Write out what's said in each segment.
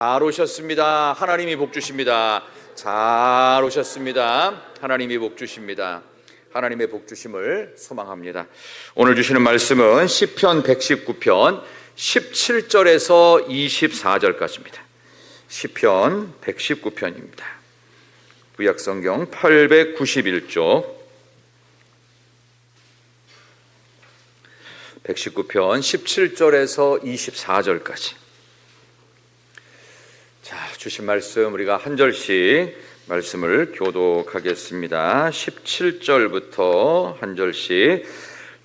잘 오셨습니다. 하나님이 복 주십니다. 잘 오셨습니다. 하나님이 복 주십니다. 하나님의 복 주심을 소망합니다. 오늘 주시는 말씀은 시편 119편 17절에서 24절까지입니다. 시편 119편입니다. 구약성경 891쪽 119편 17절에서 24절까지. 자, 주신 말씀 우리가 한 절씩 말씀을 교독하겠습니다. 17절부터 한 절씩.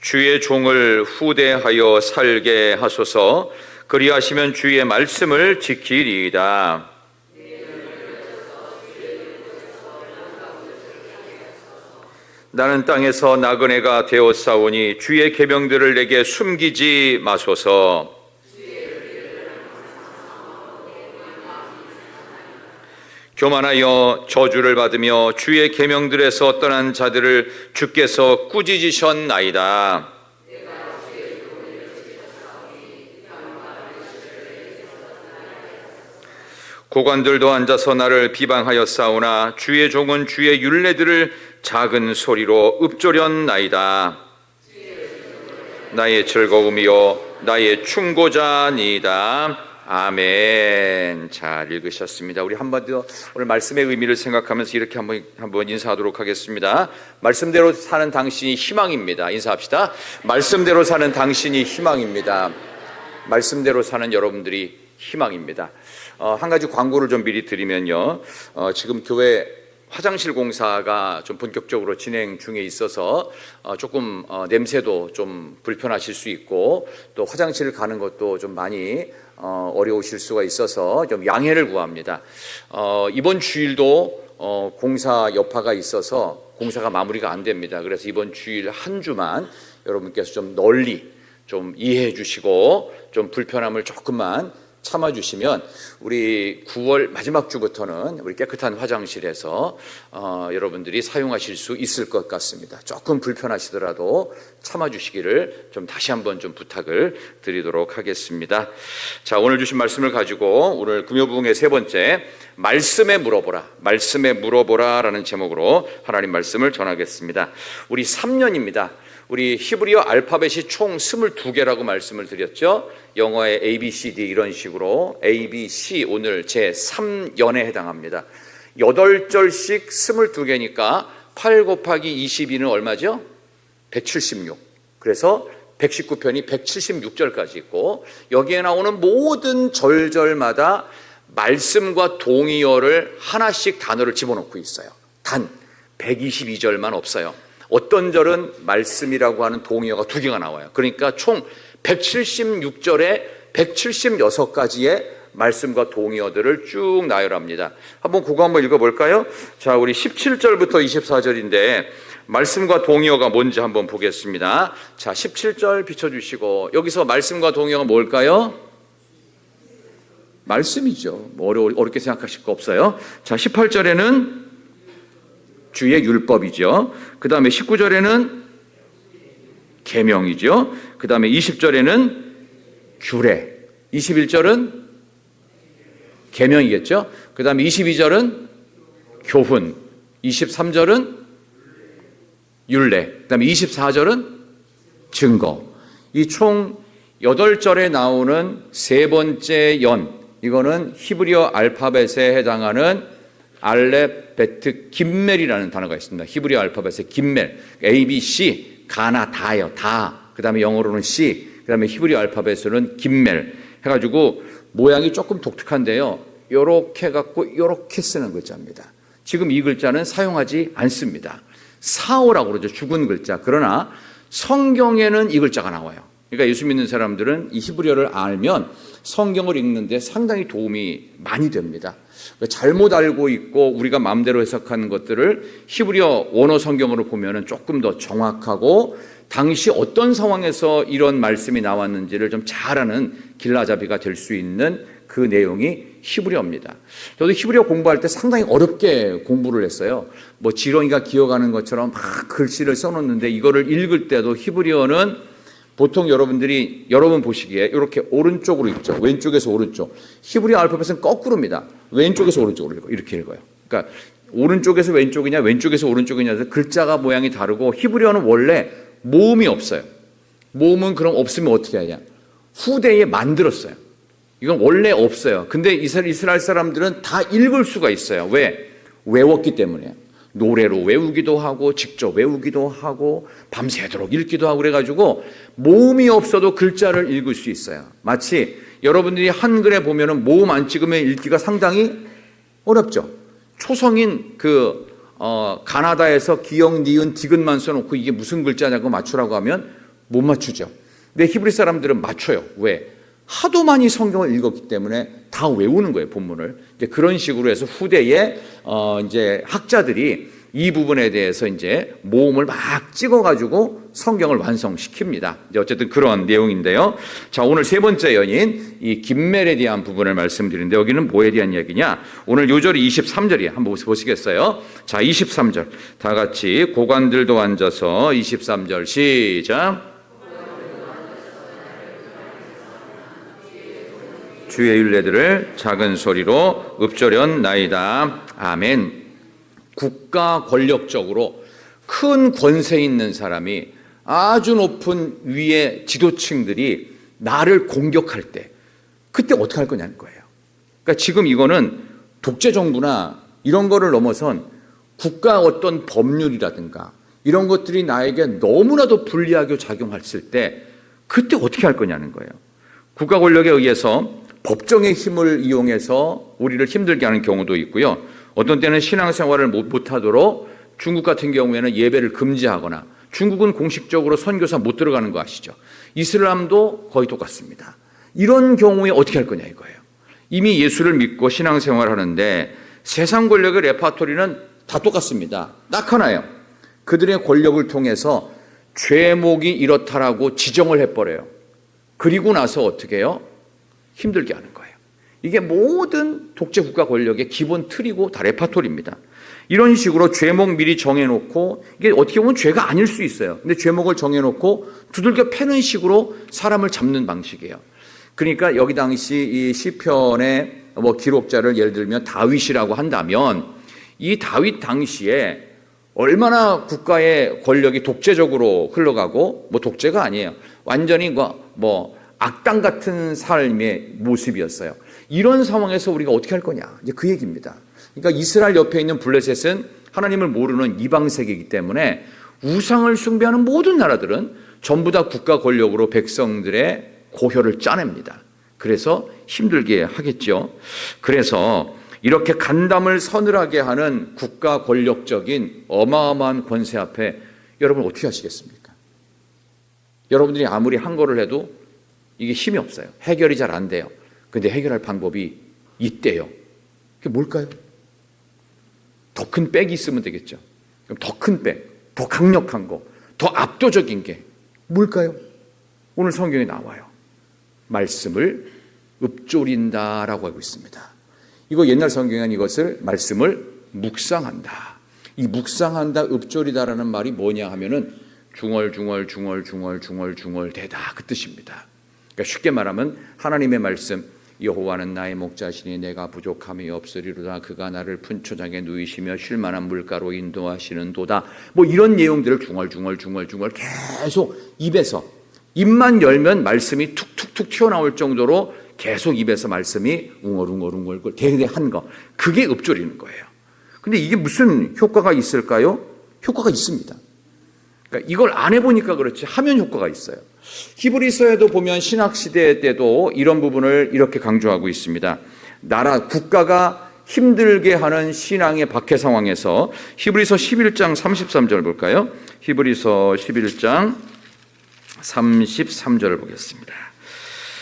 주의 종을 후대하여 살게 하소서. 그리하시면 주의 말씀을 지키리이다. 나는 땅에서 나그네가 되었사오니 주의 계명들을 내게 숨기지 마소서. 교만하여 저주를 받으며 주의 계명들에서 떠난 자들을 주께서 꾸짖으셨나이다. 고관들도 앉아서 나를 비방하였사오나 주의 종은 주의 율례들을 작은 소리로 읊조렸나이다. 나의 즐거움이요 나의 충고자니이다. 아멘. 잘 읽으셨습니다. 우리 한 번 더 오늘 말씀의 의미를 생각하면서 이렇게 한번 인사하도록 하겠습니다. 말씀대로 사는 당신이 희망입니다. 인사합시다. 말씀대로 사는 당신이 희망입니다. 말씀대로 사는 여러분들이 희망입니다. 한 가지 광고를 좀 미리 드리면요. 지금 교회 화장실 공사가 좀 본격적으로 진행 중에 있어서 조금 냄새도 좀 불편하실 수 있고 또 화장실 가는 것도 좀 많이 어려우실 수가 있어서 좀 양해를 구합니다. 이번 주일도 공사 여파가 있어서 공사가 마무리가 안 됩니다. 그래서 이번 주일 한 주만 여러분께서 좀 널리 좀 이해해 주시고 좀 불편함을 조금만 참아주시면 우리 9월 마지막 주부터는 우리 깨끗한 화장실에서 여러분들이 사용하실 수 있을 것 같습니다. 조금 불편하시더라도 참아주시기를 좀 다시 한번 좀 부탁을 드리도록 하겠습니다. 자, 오늘 주신 말씀을 가지고 오늘 금요부흥의 세 번째 말씀에 물어보라, 말씀에 물어보라 라는 제목으로 하나님 말씀을 전하겠습니다. 우리 3년입니다. 우리 히브리어 알파벳이 총 22개라고 말씀을 드렸죠. 영어의 A, B, C, D 이런 식으로 A, B, C 오늘 제 3연에 해당합니다. 8절씩 22개니까 8 곱하기 22는 얼마죠? 176. 그래서 119편이 176절까지 있고 여기에 나오는 모든 절절마다 말씀과 동의어를 하나씩 단어를 집어넣고 있어요. 단 122절만 없어요. 어떤 절은 말씀이라고 하는 동의어가 2개가 나와요. 그러니까 총 176절에 176가지의 말씀과 동의어들을 쭉 나열합니다. 그거 한번 읽어볼까요? 자, 우리 17절부터 24절인데 말씀과 동의어가 뭔지 한번 보겠습니다. 자, 17절 비춰주시고 여기서 말씀과 동의어가 뭘까요? 말씀이죠. 뭐 어렵게 생각하실 거 없어요. 자, 18절에는 주의 율법이죠. 그 다음에 19절에는 계명이죠. 그 다음에 20절에는 규례, 21절은 계명이겠죠. 그 다음에 22절은 교훈, 23절은 율례, 그 다음에 24절은 증거. 이 총 8절에 나오는 세 번째 연, 이거는 히브리어 알파벳에 해당하는 알렙, 베트, 김멜이라는 단어가 있습니다. 히브리어 알파벳의 김멜, A, B, C, 가나, 다예요. 다. 그 다음에 영어로는 C, 그 다음에 히브리어 알파벳으로는 김멜 해가지고 모양이 조금 독특한데요. 요렇게 갖고 요렇게 쓰는 글자입니다. 지금 이 글자는 사용하지 않습니다. 사오라고 그러죠. 죽은 글자. 그러나 성경에는 이 글자가 나와요. 그러니까 예수 믿는 사람들은 이 히브리어를 알면 성경을 읽는데 상당히 도움이 많이 됩니다. 잘못 알고 있고 우리가 마음대로 해석하는 것들을 히브리어 원어 성경으로 보면 조금 더 정확하고 당시 어떤 상황에서 이런 말씀이 나왔는지를 좀 잘 아는 길라잡이가 될 수 있는 그 내용이 히브리어입니다. 저도 히브리어 공부할 때 상당히 어렵게 공부를 했어요. 뭐 지렁이가 기어가는 것처럼 막 글씨를 써놓는데 이거를 읽을 때도 히브리어는 보통 여러분 보시기에 이렇게 오른쪽으로 읽죠. 왼쪽에서 오른쪽. 히브리 알파벳은 거꾸로입니다. 왼쪽에서 오른쪽으로 읽어요. 이렇게 읽어요. 그러니까 오른쪽에서 왼쪽이냐 왼쪽에서 오른쪽이냐 글자가 모양이 다르고 히브리어는 원래 모음이 없어요. 모음은 그럼 없으면 어떻게 하냐? 후대에 만들었어요. 이건 원래 없어요. 근데 이스라엘 사람들은 다 읽을 수가 있어요. 왜? 외웠기 때문에. 노래로 외우기도 하고 직접 외우기도 하고 밤새도록 읽기도 하고 그래가지고 모음이 없어도 글자를 읽을 수 있어요. 마치 여러분들이 한글에 보면은 모음 안 찍으면 읽기가 상당히 어렵죠. 초성인 가나다에서 기역, 니은, 디귿만 써놓고 이게 무슨 글자냐고 맞추라고 하면 못 맞추죠. 근데 히브리 사람들은 맞춰요. 왜? 하도 많이 성경을 읽었기 때문에 다 외우는 거예요, 본문을. 이제 그런 식으로 해서 후대에 이제 학자들이 이 부분에 대해서 이제 모음을 막 찍어가지고 성경을 완성시킵니다. 이제 어쨌든 그런 내용인데요. 자, 오늘 세 번째 연인 이 김멜에 대한 부분을 말씀드리는데 여기는 뭐에 대한 이야기냐? 오늘 요절이 23절이에요. 한번 보시겠어요? 자, 23절 다 같이 고관들도 앉아서 23절 시작. 주의 율례들을 작은 소리로 읊조련나이다. 아멘. 국가 권력적으로 큰 권세 있는 사람이 아주 높은 위의 지도층들이 나를 공격할 때 그때 어떻게 할 거냐는 거예요. 그러니까 지금 이거는 독재 정부나 이런 거를 넘어선 국가 어떤 법률이라든가 이런 것들이 나에게 너무나도 불리하게 작용했을 때 그때 어떻게 할 거냐는 거예요. 국가 권력에 의해서 법정의 힘을 이용해서 우리를 힘들게 하는 경우도 있고요. 어떤 때는 신앙생활을 못하도록 중국 같은 경우에는 예배를 금지하거나 중국은 공식적으로 선교사 못 들어가는 거 아시죠? 이슬람도 거의 똑같습니다. 이런 경우에 어떻게 할 거냐 이거예요. 이미 예수를 믿고 신앙생활을 하는데 세상 권력의 레파토리는 다 똑같습니다. 딱 하나예요. 그들의 권력을 통해서 죄목이 이렇다라고 지정을 해버려요. 그리고 나서 어떻게 해요? 힘들게 하는 거예요. 이게 모든 독재 국가 권력의 기본 틀이고 다 레파토리입니다. 이런 식으로 죄목 미리 정해놓고 이게 어떻게 보면 죄가 아닐 수 있어요. 근데 죄목을 정해놓고 두들겨 패는 식으로 사람을 잡는 방식이에요. 그러니까 여기 당시 이 시편의 기록자를 예를 들면 다윗이라고 한다면 이 다윗 당시에 얼마나 국가의 권력이 독재적으로 흘러가고 독재가 아니에요. 완전히 악당 같은 삶의 모습이었어요. 이런 상황에서 우리가 어떻게 할 거냐? 이제 그 얘기입니다. 그러니까 이스라엘 옆에 있는 블레셋은 하나님을 모르는 이방 세계이기 때문에 우상을 숭배하는 모든 나라들은 전부 다 국가 권력으로 백성들의 고혈을 짜냅니다. 그래서 힘들게 하겠죠. 그래서 이렇게 간담을 서늘하게 하는 국가 권력적인 어마어마한 권세 앞에 여러분 어떻게 하시겠습니까? 여러분들이 아무리 한 거를 해도 이게 힘이 없어요. 해결이 잘 안 돼요. 근데 해결할 방법이 있대요. 그게 뭘까요? 더 큰 백이 있으면 되겠죠. 그럼 더 큰 백, 더 강력한 거, 더 압도적인 게 뭘까요? 오늘 성경에 나와요. 말씀을 읊조린다라고 하고 있습니다. 이거 옛날 성경에는 이것을 말씀을 묵상한다. 이 묵상한다, 읊조리다라는 말이 뭐냐 하면은 중얼중얼대다 그 뜻입니다. 그러니까 쉽게 말하면 하나님의 말씀, 여호와는 나의 목자시니 내가 부족함이 없으리로다. 그가 나를 푼초장에 누이시며 쉴만한 물가로 인도하시는도다. 이런 내용들을 중얼 계속 입에서 입만 열면 말씀이 툭툭툭 튀어나올 정도로 계속 입에서 말씀이 웅얼 대대한 거, 그게 읊조리는 거예요. 근데 이게 무슨 효과가 있을까요? 효과가 있습니다. 그러니까 이걸 안 해보니까 그렇지 하면 효과가 있어요. 히브리서에도 보면 신학시대 때도 이런 부분을 이렇게 강조하고 있습니다. 국가가 힘들게 하는 신앙의 박해 상황에서 히브리서 11장 33절 볼까요? 히브리서 11장 33절을 보겠습니다.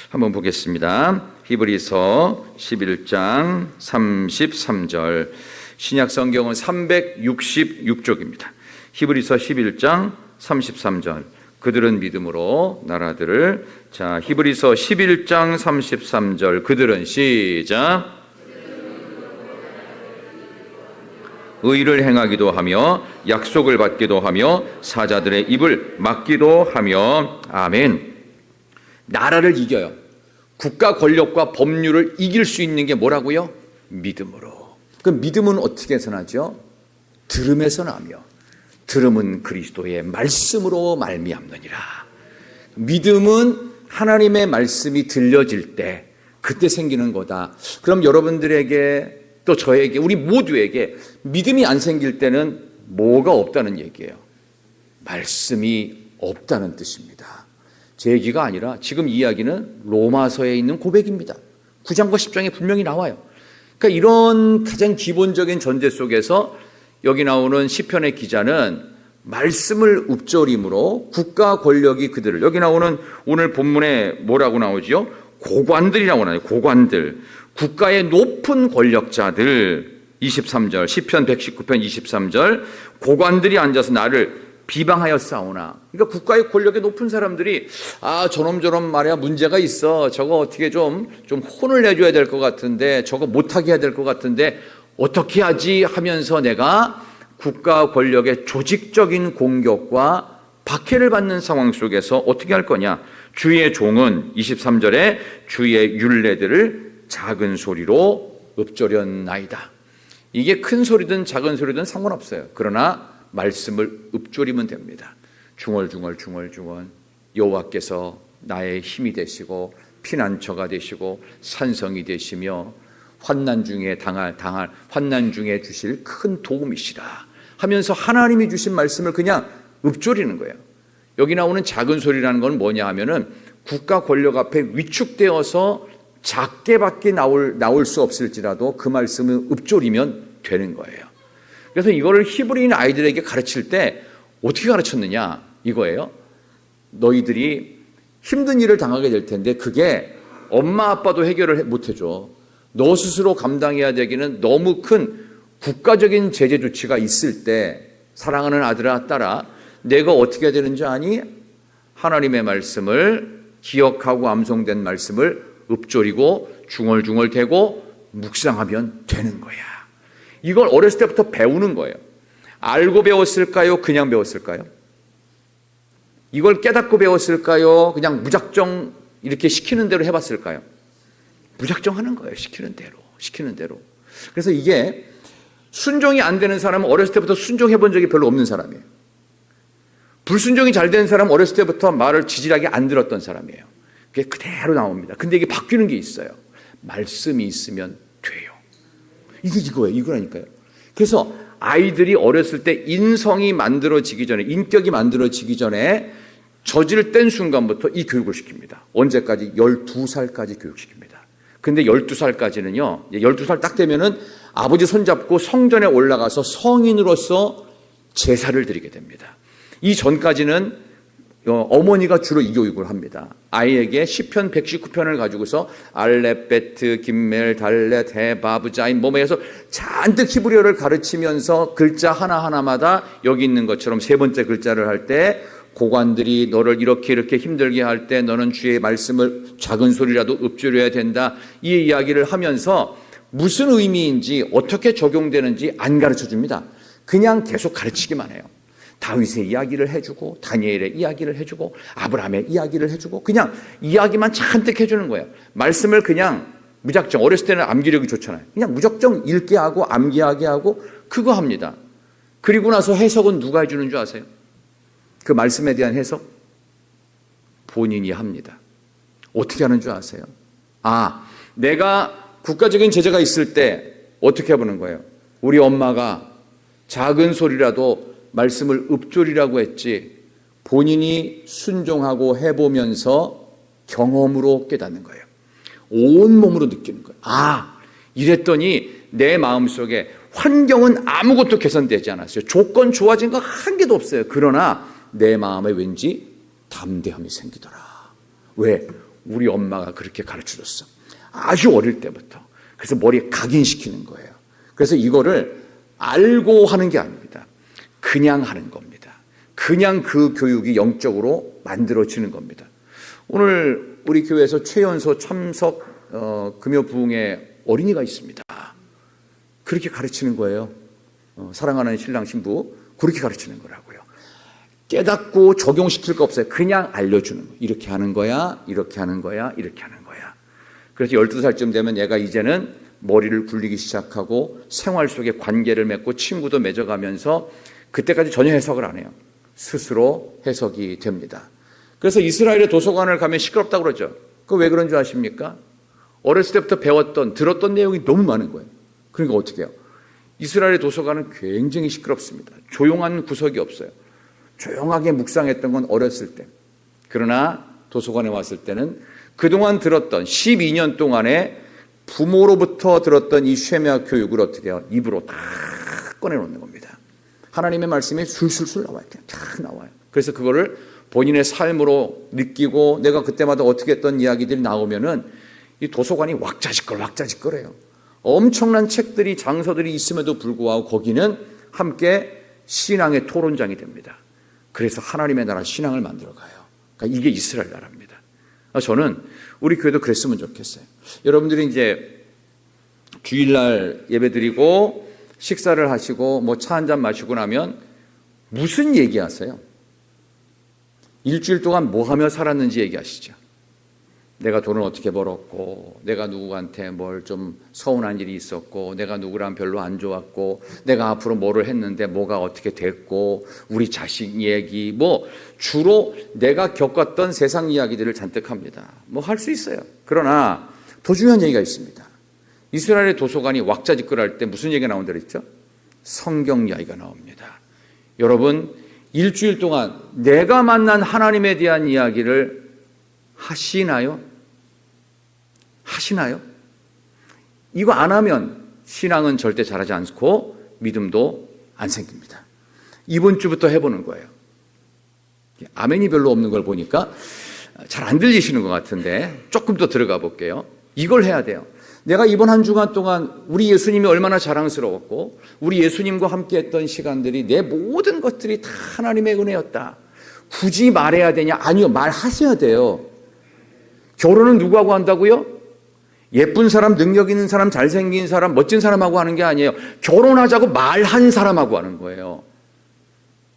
한번 보겠습니다. 히브리서 11장 33절. 신약 성경은 366쪽입니다. 히브리서 11장 33절. 그들은 믿음으로 나라들을. 자, 히브리서 11장 33절. 그들은 시작. 의를 행하기도 하며 약속을 받기도 하며 사자들의 입을 막기도 하며. 아멘. 나라를 이겨요. 국가 권력과 법률을 이길 수 있는 게 뭐라고요? 믿음으로. 그 믿음은 어떻게 나죠? 들음에서 나며 들음은 그리스도의 말씀으로 말미암느니라. 믿음은 하나님의 말씀이 들려질 때 그때 생기는 거다. 그럼 여러분들에게 또 저에게 우리 모두에게 믿음이 안 생길 때는 뭐가 없다는 얘기예요? 말씀이 없다는 뜻입니다. 제 얘기가 아니라 지금 이야기는 로마서에 있는 고백입니다. 9장과 10장에 분명히 나와요. 그러니까 이런 가장 기본적인 전제 속에서 여기 나오는 시편의 기자는 말씀을 읊조림으로 국가 권력이 그들을, 여기 나오는 오늘 본문에 뭐라고 나오죠? 고관들이라고 나와요. 고관들. 국가의 높은 권력자들. 23절 시편 119편 23절 고관들이 앉아서 나를 비방하여 싸우나. 그러니까 국가의 권력의 높은 사람들이 저놈 말이야 문제가 있어. 저거 어떻게 좀 혼을 내줘야 될 것 같은데, 저거 못하게 해야 될 것 같은데 어떻게 하지 하면서 내가 국가 권력의 조직적인 공격과 박해를 받는 상황 속에서 어떻게 할 거냐. 주의 종은 23절에 주의 율례들을 작은 소리로 읊조렸나이다. 이게 큰 소리든 작은 소리든 상관없어요. 그러나 말씀을 읊조리면 됩니다. 중얼중얼 여호와께서 나의 힘이 되시고 피난처가 되시고 산성이 되시며 환난 중에 당할 환난 중에 주실 큰 도움이시라 하면서 하나님이 주신 말씀을 그냥 읊조리는 거예요. 여기 나오는 작은 소리라는 건 뭐냐 하면은 국가 권력 앞에 위축되어서 작게밖에 나올 수 없을지라도 그 말씀을 읊조리면 되는 거예요. 그래서 이거를 히브리인 아이들에게 가르칠 때 어떻게 가르쳤느냐 이거예요. 너희들이 힘든 일을 당하게 될 텐데 그게 엄마 아빠도 해결을 못 해줘. 너 스스로 감당해야 되기는 너무 큰 국가적인 제재 조치가 있을 때 사랑하는 아들아 딸아 내가 어떻게 해야 되는지 아니? 하나님의 말씀을 기억하고 암송된 말씀을 읊조리고 중얼중얼대고 묵상하면 되는 거야. 이걸 어렸을 때부터 배우는 거예요. 알고 배웠을까요? 그냥 배웠을까요? 이걸 깨닫고 배웠을까요? 그냥 무작정 이렇게 시키는 대로 해봤을까요? 무작정 하는 거예요. 시키는 대로. 그래서 이게 순종이 안 되는 사람은 어렸을 때부터 순종해 본 적이 별로 없는 사람이에요. 불순종이 잘 되는 사람은 어렸을 때부터 말을 지질하게 안 들었던 사람이에요. 그게 그대로 나옵니다. 근데 이게 바뀌는 게 있어요. 말씀이 있으면 돼요. 이거라니까요. 그래서 아이들이 어렸을 때 인성이 만들어지기 전에, 인격이 만들어지기 전에 젖을 뗀 순간부터 이 교육을 시킵니다. 언제까지? 12살까지 교육시킵니다. 근데 12살까지는요, 12살 딱 되면은 아버지 손잡고 성전에 올라가서 성인으로서 제사를 드리게 됩니다. 이 전까지는 어머니가 주로 이 교육을 합니다. 아이에게 시편 119편을 가지고서 알렙, 베트, 김멜, 달렛, 해, 바브, 자인, 해서 잔뜩 히브리어를 가르치면서 글자 하나하나마다 여기 있는 것처럼 세 번째 글자를 할 때 고관들이 너를 이렇게 힘들게 할 때 너는 주의 말씀을 작은 소리라도 읊조려야 된다. 이 이야기를 하면서 무슨 의미인지 어떻게 적용되는지 안 가르쳐 줍니다. 그냥 계속 가르치기만 해요. 다윗의 이야기를 해주고 다니엘의 이야기를 해주고 아브라함의 이야기를 해주고 그냥 이야기만 잔뜩 해주는 거예요. 말씀을 그냥 무작정, 어렸을 때는 암기력이 좋잖아요. 그냥 무작정 읽게 하고 암기하게 하고 그거 합니다. 그리고 나서 해석은 누가 해주는 줄 아세요? 그 말씀에 대한 해석 본인이 합니다. 어떻게 하는 줄 아세요? 내가 국가적인 제재가 있을 때 어떻게 해보는 거예요? 우리 엄마가 작은 소리라도 말씀을 읊조리라고 했지 본인이 순종하고 해보면서 경험으로 깨닫는 거예요. 온몸으로 느끼는 거예요. 이랬더니 내 마음속에 환경은 아무것도 개선되지 않았어요. 조건 좋아진 거 한 개도 없어요. 그러나 내 마음에 왠지 담대함이 생기더라. 왜? 우리 엄마가 그렇게 가르쳐줬어. 아주 어릴 때부터. 그래서 머리에 각인시키는 거예요. 그래서 이거를 알고 하는 게 아닙니다. 그냥 하는 겁니다. 그냥 그 교육이 영적으로 만들어지는 겁니다. 오늘 우리 교회에서 최연소 참석 금요 부흥회 어린이가 있습니다. 그렇게 가르치는 거예요. 사랑하는 신랑 신부 그렇게 가르치는 거라고요. 깨닫고 적용시킬 거 없어요. 그냥 알려주는 거예요. 이렇게 하는 거야, 이렇게 하는 거야, 이렇게 하는 거야. 그래서 12살쯤 되면 얘가 이제는 머리를 굴리기 시작하고 생활 속에 관계를 맺고 친구도 맺어가면서 그때까지 전혀 해석을 안 해요. 스스로 해석이 됩니다. 그래서 이스라엘의 도서관을 가면 시끄럽다고 그러죠. 그거 왜 그런 줄 아십니까? 어렸을 때부터 배웠던, 들었던 내용이 너무 많은 거예요. 그러니까 어떻게 해요? 이스라엘의 도서관은 굉장히 시끄럽습니다. 조용한 구석이 없어요. 조용하게 묵상했던 건 어렸을 때. 그러나 도서관에 왔을 때는 그동안 들었던 12년 동안에 부모로부터 들었던 이 쉐메아 교육을 어떻게 해요? 입으로 다 꺼내놓는 겁니다. 하나님의 말씀이 술술술 나와요. 그냥 다 나와요. 그래서 그거를 본인의 삶으로 느끼고 내가 그때마다 어떻게 했던 이야기들이 나오면은 이 도서관이 왁자지껄해요. 엄청난 책들이 장서들이 있음에도 불구하고 거기는 함께 신앙의 토론장이 됩니다. 그래서 하나님의 나라 신앙을 만들어가요. 그러니까 이게 이스라엘 나라입니다. 저는 우리 교회도 그랬으면 좋겠어요. 여러분들이 이제 주일날 예배드리고 식사를 하시고 뭐 차 한잔 마시고 나면 무슨 얘기하세요? 일주일 동안 뭐 하며 살았는지 얘기하시죠. 내가 돈을 어떻게 벌었고, 내가 누구한테 뭘 좀 서운한 일이 있었고, 내가 누구랑 별로 안 좋았고, 내가 앞으로 뭐를 했는데 뭐가 어떻게 됐고, 우리 자식 얘기, 뭐 주로 내가 겪었던 세상 이야기들을 잔뜩 합니다. 뭐 할 수 있어요. 그러나 더 중요한 얘기가 있습니다. 이스라엘의 도서관이 왁자지껄할 때 무슨 얘기가 나온다 그랬죠? 성경 이야기가 나옵니다. 여러분, 일주일 동안 내가 만난 하나님에 대한 이야기를 하시나요? 이거 안 하면 신앙은 절대 자라지 않고 믿음도 안 생깁니다. 이번 주부터 해보는 거예요. 아멘이 별로 없는 걸 보니까 잘 안 들리시는 것 같은데 조금 더 들어가 볼게요. 이걸 해야 돼요. 내가 이번 한 주간 동안 우리 예수님이 얼마나 자랑스러웠고 우리 예수님과 함께 했던 시간들이 내 모든 것들이 다 하나님의 은혜였다. 굳이 말해야 되냐? 아니요, 말하셔야 돼요. 결혼은 누구하고 한다고요? 예쁜 사람, 능력 있는 사람, 잘생긴 사람, 멋진 사람하고 하는 게 아니에요. 결혼하자고 말한 사람하고 하는 거예요.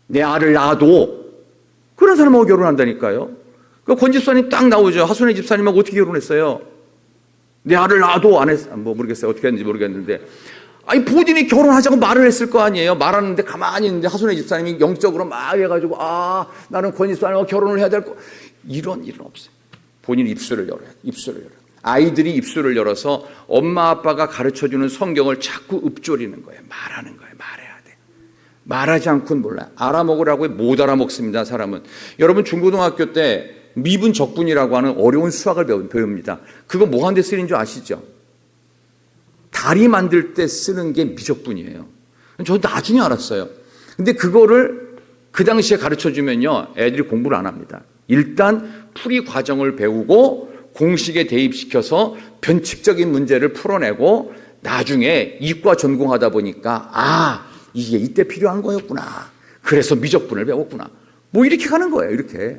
내 아를 낳아도 그런 사람하고 결혼한다니까요. 그 권 집사님 딱 나오죠. 하순의 집사님하고 어떻게 결혼했어요? 내 아를 낳아도 안 했어. 뭐 모르겠어요. 어떻게 했는지 모르겠는데. 아니, 본인이 결혼하자고 말을 했을 거 아니에요. 말하는데 가만히 있는데 하순의 집사님이 영적으로 막 해가지고, 나는 권 집사님하고 결혼을 해야 될 거. 이런 일은 없어요. 본인 입술을 열어요. 아이들이 입술을 열어서 엄마 아빠가 가르쳐주는 성경을 자꾸 읊조리는 거예요. 말하는 거예요. 말해야 돼. 말하지 않고는 몰라요. 알아먹으라고 못 알아먹습니다. 사람은. 여러분 중고등학교 때 미분 적분이라고 하는 어려운 수학을 배웁니다. 그거 뭐 하는 데 쓰이는 줄 아시죠? 다리 만들 때 쓰는 게 미적분이에요. 저도 나중에 알았어요. 근데 그거를 그 당시에 가르쳐주면요, 애들이 공부를 안 합니다. 일단 풀이 과정을 배우고 공식에 대입시켜서 변칙적인 문제를 풀어내고 나중에 이과 전공하다 보니까 이게 이때 필요한 거였구나. 그래서 미적분을 배웠구나. 뭐 이렇게 가는 거예요. 이렇게.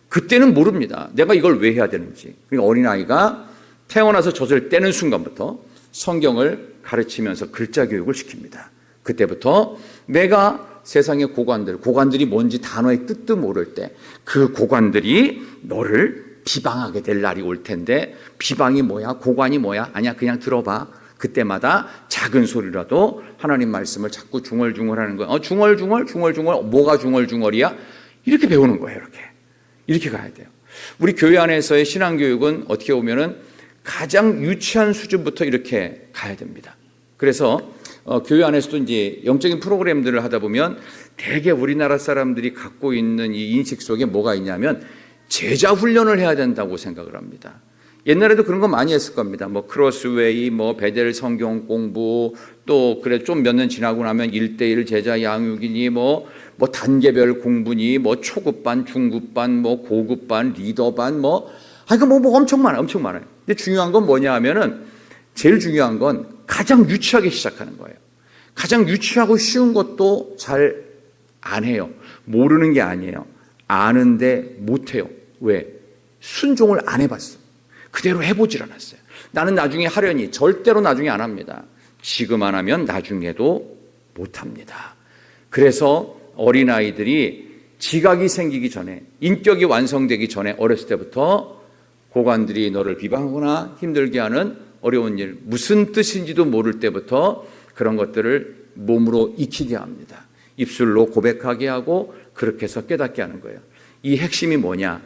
그때는 모릅니다. 내가 이걸 왜 해야 되는지. 그러니까 어린아이가 태어나서 젖을 떼는 순간부터 성경을 가르치면서 글자 교육을 시킵니다. 그때부터 내가 세상의 고관들이 뭔지 단어의 뜻도 모를 때 그 고관들이 너를 비방하게 될 날이 올 텐데 비방이 뭐야? 고관이 뭐야? 아니야, 그냥 들어봐. 그때마다 작은 소리라도 하나님 말씀을 자꾸 중얼중얼하는 거야. 중얼중얼 뭐가 중얼중얼이야? 이렇게 배우는 거예요. 이렇게 가야 돼요. 우리 교회 안에서의 신앙교육은 어떻게 보면은 가장 유치한 수준부터 이렇게 가야 됩니다. 그래서 교회 안에서도 이제 영적인 프로그램들을 하다 보면 대개 우리나라 사람들이 갖고 있는 이 인식 속에 뭐가 있냐면 제자 훈련을 해야 된다고 생각을 합니다. 옛날에도 그런 거 많이 했을 겁니다. 뭐 크로스웨이, 뭐 베델 성경 공부, 또 그래 좀 몇 년 지나고 나면 1:1 제자 양육이니 뭐 단계별 공부니 뭐 초급반, 중급반, 뭐 고급반, 리더반 뭐 엄청 많아요. 근데 중요한 건 뭐냐 하면은 제일 중요한 건 가장 유치하게 시작하는 거예요. 가장 유치하고 쉬운 것도 잘 안 해요. 모르는 게 아니에요. 아는데 못 해요. 왜? 순종을 안 해봤어. 그대로 해보질 않았어요. 나는 나중에 하려니 절대로 나중에 안 합니다. 지금 안 하면 나중에도 못합니다. 그래서 어린아이들이 지각이 생기기 전에, 인격이 완성되기 전에 어렸을 때부터 고관들이 너를 비방하거나 힘들게 하는 어려운 일, 무슨 뜻인지도 모를 때부터 그런 것들을 몸으로 익히게 합니다. 입술로 고백하게 하고 그렇게 해서 깨닫게 하는 거예요. 이 핵심이 뭐냐?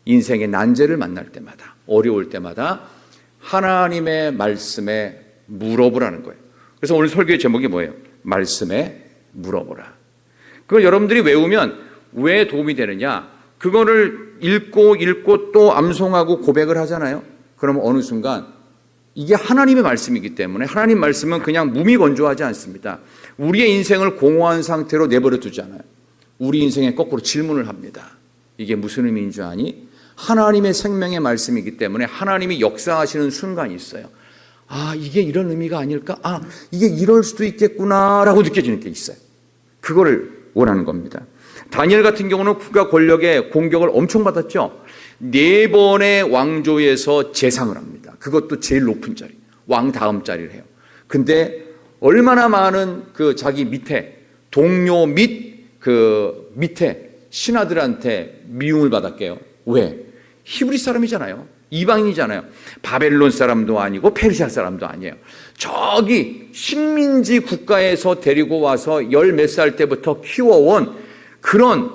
인생의 난제를 만날 때마다, 어려울 때마다 하나님의 말씀에 물어보라는 거예요. 그래서 오늘 설교의 제목이 뭐예요? 말씀에 물어보라. 그걸 여러분들이 외우면 왜 도움이 되느냐? 그거를 읽고 또 암송하고 고백을 하잖아요. 그러면 어느 순간 이게 하나님의 말씀이기 때문에, 하나님 말씀은 그냥 무미건조하지 않습니다. 우리의 인생을 공허한 상태로 내버려 두지 않아요. 우리 인생에 거꾸로 질문을 합니다. 이게 무슨 의미인 줄 아니? 하나님의 생명의 말씀이기 때문에 하나님이 역사하시는 순간이 있어요. 아, 이게 이런 의미가 아닐까? 아, 이게 이럴 수도 있겠구나라고 느껴지는 게 있어요. 그거를 원하는 겁니다. 다니엘 같은 경우는 국가 권력의 공격을 엄청 받았죠. 4번의 왕조에서 재상을 합니다. 그것도 제일 높은 자리, 왕 다음 자리를 해요. 근데 얼마나 많은 그 자기 밑에 동료 및 그 밑에 신하들한테 미움을 받았게요. 왜? 히브리 사람이잖아요. 이방인이잖아요. 바벨론 사람도 아니고 페르시아 사람도 아니에요. 저기 식민지 국가에서 데리고 와서 열 몇 살 때부터 키워온 그런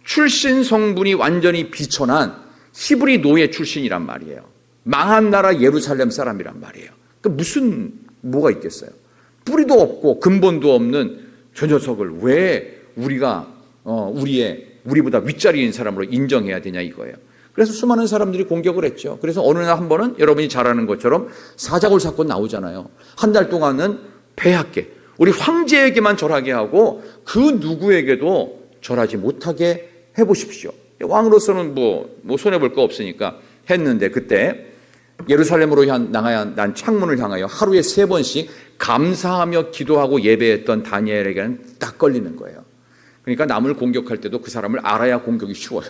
출신 성분이 완전히 비천한 히브리 노예 출신이란 말이에요. 망한 나라 예루살렘 사람이란 말이에요. 그러니까 뭐가 있겠어요? 뿌리도 없고 근본도 없는 저 녀석을 왜 우리가 우리보다 윗자리인 사람으로 인정해야 되냐 이거예요. 그래서 수많은 사람들이 공격을 했죠. 그래서 어느 날 한 번은 여러분이 잘 아는 것처럼 사자골 사건 나오잖아요. 한 달 동안은 배합계, 우리 황제에게만 절하게 하고 그 누구에게도 절하지 못하게 해보십시오. 왕으로서는 뭐 손해볼 거 없으니까 했는데, 그때 예루살렘으로 난 창문을 향하여 하루에 3번씩 감사하며 기도하고 예배했던 다니엘에게는 딱 걸리는 거예요. 그러니까 남을 공격할 때도 그 사람을 알아야 공격이 쉬워요.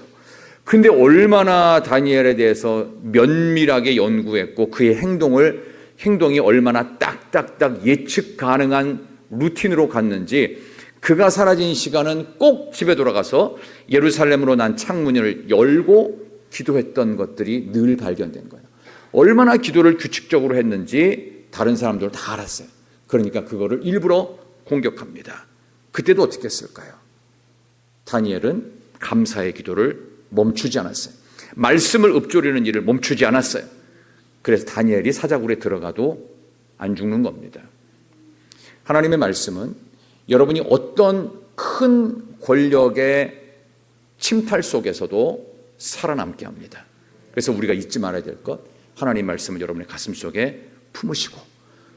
근데 얼마나 다니엘에 대해서 면밀하게 연구했고 그의 행동이 얼마나 딱딱딱 예측 가능한 루틴으로 갔는지, 그가 사라진 시간은 꼭 집에 돌아가서 예루살렘으로 난 창문을 열고 기도했던 것들이 늘 발견된 거예요. 얼마나 기도를 규칙적으로 했는지 다른 사람들 다 알았어요. 그러니까 그거를 일부러 공격합니다. 그때도 어떻게 했을까요? 다니엘은 감사의 기도를 멈추지 않았어요. 말씀을 읊조리는 일을 멈추지 않았어요. 그래서 다니엘이 사자굴에 들어가도 안 죽는 겁니다. 하나님의 말씀은 여러분이 어떤 큰 권력의 침탈 속에서도 살아남게 합니다. 그래서 우리가 잊지 말아야 될 것, 하나님 말씀을 여러분의 가슴 속에 품으시고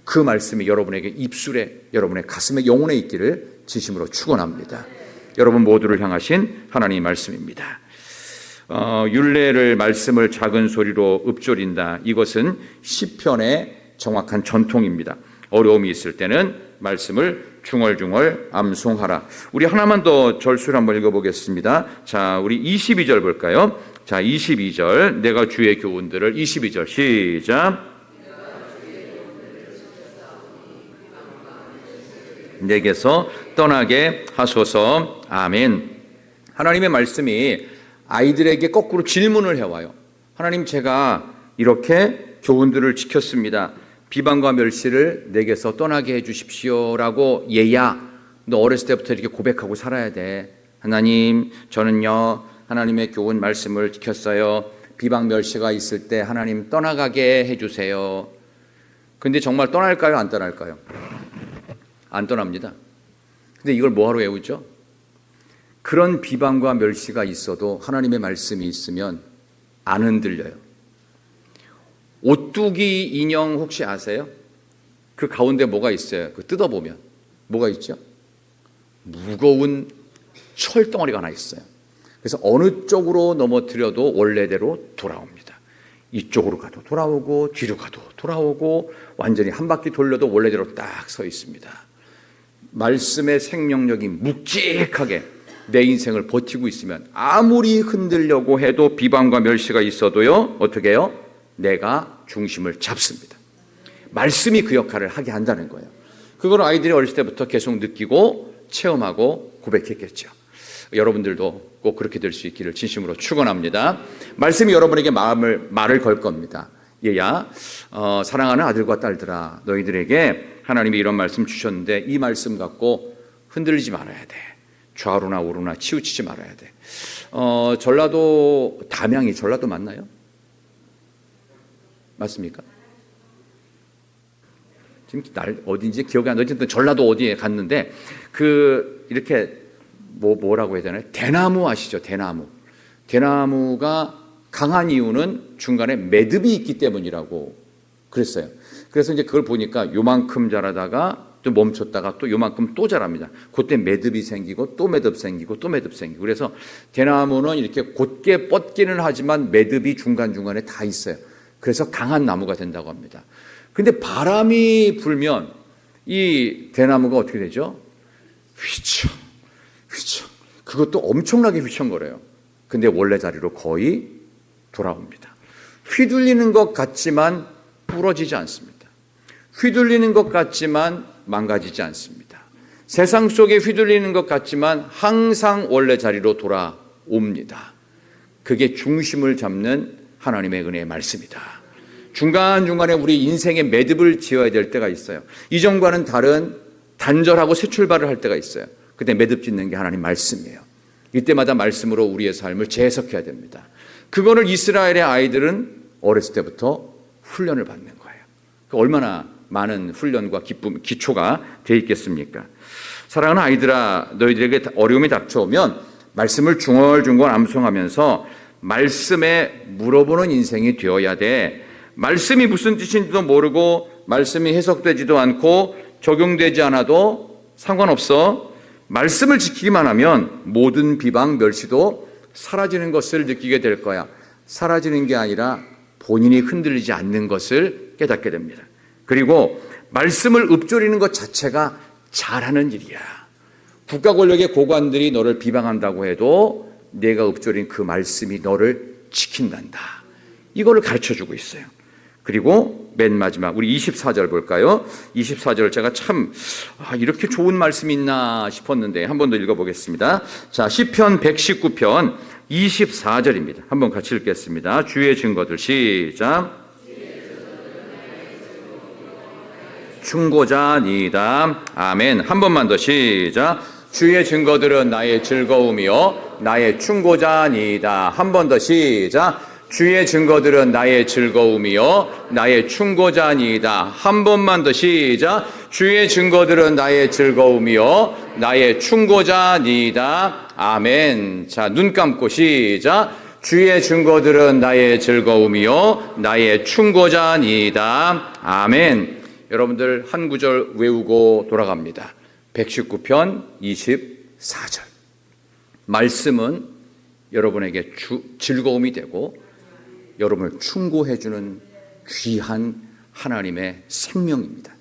그 말씀이 여러분에게 입술에, 여러분의 가슴에, 영혼에 있기를 진심으로 축원합니다. 여러분 모두를 향하신 하나님의 말씀입니다. 율례를, 말씀을 작은 소리로 읊조린다. 이것은 시편의 정확한 전통입니다. 어려움이 있을 때는 말씀을 중얼중얼 암송하라. 우리 하나만 더 절수를 한번 읽어보겠습니다. 자, 우리 22절 볼까요? 자, 22절, 내가 주의 교훈들을, 22절 시작. 내게서 떠나게 하소서. 아멘. 하나님의 말씀이 아이들에게 거꾸로 질문을 해와요. 하나님, 제가 이렇게 교훈들을 지켰습니다. 비방과 멸시를 내게서 떠나게 해주십시오 라고, 얘야 너 어렸을 때부터 이렇게 고백하고 살아야 돼. 하나님, 저는요 하나님의 교훈 말씀을 지켰어요. 비방 멸시가 있을 때 하나님 떠나가게 해주세요. 근데 정말 떠날까요? 안 떠날까요? 안 떠납니다. 근데 이걸 뭐하러 외우죠? 그런 비방과 멸시가 있어도 하나님의 말씀이 있으면 안 흔들려요. 오뚜기 인형 혹시 아세요? 그 가운데 뭐가 있어요? 그 뜯어보면 뭐가 있죠? 무거운 철덩어리가 하나 있어요. 그래서 어느 쪽으로 넘어뜨려도 원래대로 돌아옵니다. 이쪽으로 가도 돌아오고 뒤로 가도 돌아오고 완전히 한 바퀴 돌려도 원래대로 딱 서 있습니다. 말씀의 생명력이 묵직하게 내 인생을 버티고 있으면 아무리 흔들려고 해도 비방과 멸시가 있어도요, 어떻게 해요? 내가 중심을 잡습니다. 말씀이 그 역할을 하게 한다는 거예요. 그걸 아이들이 어렸을 때부터 계속 느끼고 체험하고 고백했겠죠. 여러분들도 꼭 그렇게 될 수 있기를 진심으로 축원합니다. 말씀이 여러분에게 말을 걸 겁니다. 얘야, 사랑하는 아들과 딸들아, 너희들에게 하나님이 이런 말씀 주셨는데 이 말씀 갖고 흔들리지 말아야 돼. 좌우로나 우로나 치우치지 말아야 돼. 전라도 담양이 전라도 맞나요? 맞습니까? 지금 어딘지 기억이 안 나요. 어쨌든 전라도 어디에 갔는데 이렇게 뭐라고 해야 되나요? 대나무 아시죠? 대나무가 강한 이유는 중간에 매듭이 있기 때문이라고 그랬어요. 그래서 이제 그걸 보니까 요만큼 자라다가 또 멈췄다가 또 요만큼 또 자랍니다. 그때 매듭이 생기고 또 매듭 생기고 또 매듭 생기고. 그래서 대나무는 이렇게 곧게 뻗기는 하지만 매듭이 중간중간에 다 있어요. 그래서 강한 나무가 된다고 합니다. 근데 바람이 불면 이 대나무가 어떻게 되죠? 휘청. 그것도 엄청나게 휘청거려요. 근데 원래 자리로 거의 돌아옵니다. 휘둘리는 것 같지만 부러지지 않습니다. 휘둘리는 것 같지만 망가지지 않습니다. 세상 속에 휘둘리는 것 같지만 항상 원래 자리로 돌아옵니다. 그게 중심을 잡는 하나님의 은혜의 말씀이다. 중간중간에 우리 인생의 매듭을 지어야 될 때가 있어요. 이전과는 다른 단절하고 새 출발을 할 때가 있어요. 그때 매듭 짓는 게 하나님 말씀이에요. 이때마다 말씀으로 우리의 삶을 재해석해야 됩니다. 그거를 이스라엘의 아이들은 어렸을 때부터 훈련을 받는 거예요. 얼마나 많은 훈련과 기초가 돼 있겠습니까? 사랑하는 아이들아, 너희들에게 어려움이 닥쳐오면 말씀을 중얼중얼 암송하면서 말씀에 물어보는 인생이 되어야 돼. 말씀이 무슨 뜻인지도 모르고 말씀이 해석되지도 않고 적용되지 않아도 상관없어. 말씀을 지키기만 하면 모든 비방, 멸시도 사라지는 것을 느끼게 될 거야. 사라지는 게 아니라 본인이 흔들리지 않는 것을 깨닫게 됩니다. 그리고 말씀을 읊조리는 것 자체가 잘하는 일이야. 국가 권력의 고관들이 너를 비방한다고 해도 내가 읊조린 그 말씀이 너를 지킨단다. 이거를 가르쳐주고 있어요. 그리고 맨 마지막 우리 24절 볼까요? 24절 제가 참 이렇게 좋은 말씀이 있나 싶었는데 한 번 더 읽어보겠습니다. 자, 시편 119편 24절입니다. 한번 같이 읽겠습니다. 주의 증거들 시작. 충고자니이다. 아멘. 한 번만 더 시작. 주의 증거들은 나의 즐거움이요 나의 충고자니이다. 한 번 더 시작. 주의 증거들은 나의 즐거움이요 나의 충고자니이다. 한 번만 더 시작. 주의 증거들은 나의 즐거움이요 나의 충고자니이다. 아멘. 자, 눈 감고 시작. 주의 증거들은 나의 즐거움이요 나의 충고자니이다. 아멘. 여러분들 한 구절 외우고 돌아갑니다. 119편 24절. 말씀은 여러분에게 즐거움이 되고 여러분을 충고해주는 귀한 하나님의 생명입니다.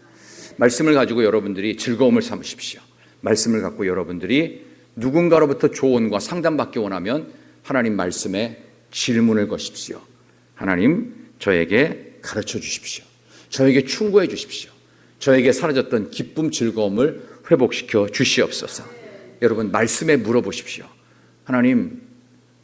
말씀을 가지고 여러분들이 즐거움을 삼으십시오. 말씀을 갖고 여러분들이 누군가로부터 조언과 상담받기 원하면 하나님 말씀에 질문을 거십시오. 하나님, 저에게 가르쳐 주십시오. 저에게 충고해 주십시오. 저에게 사라졌던 기쁨, 즐거움을 회복시켜 주시옵소서. 여러분, 말씀에 물어보십시오. 하나님,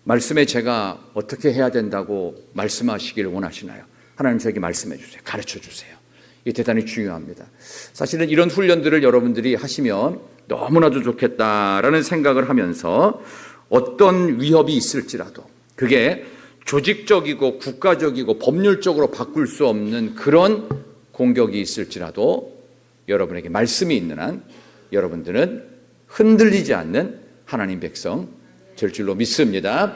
말씀에 제가 어떻게 해야 된다고 말씀하시기를 원하시나요? 하나님, 저에게 말씀해 주세요. 가르쳐 주세요. 이게 대단히 중요합니다. 사실은 이런 훈련들을 여러분들이 하시면 너무나도 좋겠다라는 생각을 하면서 어떤 위협이 있을지라도 그게 조직적이고 국가적이고 법률적으로 바꿀 수 없는 그런 공격이 있을지라도 여러분에게 말씀이 있는 한 여러분들은 흔들리지 않는 하나님 백성 될 줄로 믿습니다.